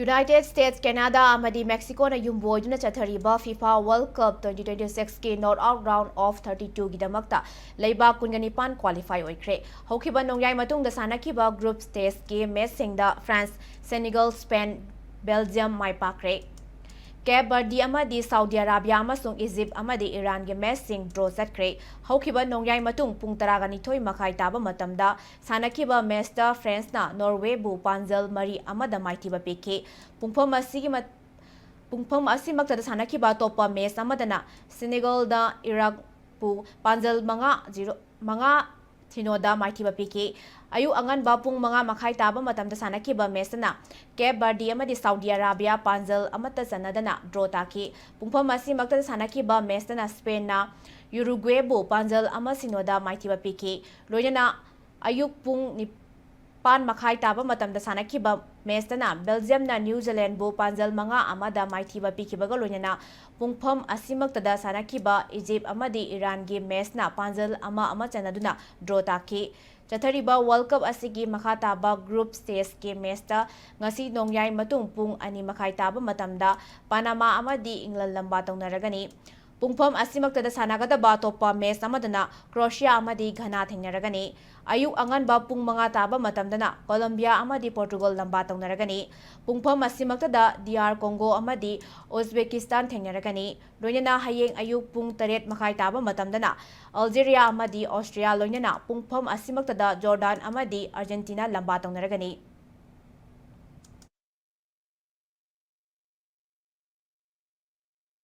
United States, Canada, amadi Mexico na yumboiduna chathariba FIFA World Cup 2026 ke knockout round of 32 gidamakta leiba kunganipan qualify oikre. Hokiba nongyai matungda sanakiba group stage ke match singda France, Senegal, Spain, Belgium maipakre. Cape Verde amadi Saudi Arabia amasung Egypt amadi Iran ge match sing draw chatkre. Hokiba nongyai matung pung 12 makai taba matamda sanakiba match da France na Norway bu panjal mari amada maitiba peke. Pungpham asimakta da sanakiba topa match amadana Senegal da Iraq bu panjal manga Tinoda maitiba peke. Ayu angan bapung mga makai taba matamda sanakiba match na Cape Verde amadi Saudi Arabia panjal amata sanadana draw taki. Pungpham asimakta da sanakiba match na Spain na Uruguay bu panjal ama sinoda maitiba peke. Loyana ayuk pung pan makai taba matamda sanakiba match na Belgium na New Zealand bu panjal mga amada maitiba pikibaga loyana pungpham asimakta da sanakiba Egypt amadi Iran ge match na panjal ama chanaduna draw taki. Chathariba World Cup asigi makataba group stage ke match ta ngasi nongyai matung pung ani makai taba matamda Panama amadi England lamba tawnaragani. Pungpham asimakta da sanagadaba topa match amadana Croatia amadi Ghana thengnaragani. Ayuk angan ba pung mga taba matamdana Colombia amadi Portugal lamba tawnaragani. Pungpham asimakta da DR Congo amadi Uzbekistan thengnaragani. Loinana hayeng ayuk pung 8 makai taba matamdana Algeria amadi Austria loinana pungpham asimakta da Jordan amadi Argentina lamba tawnaragani.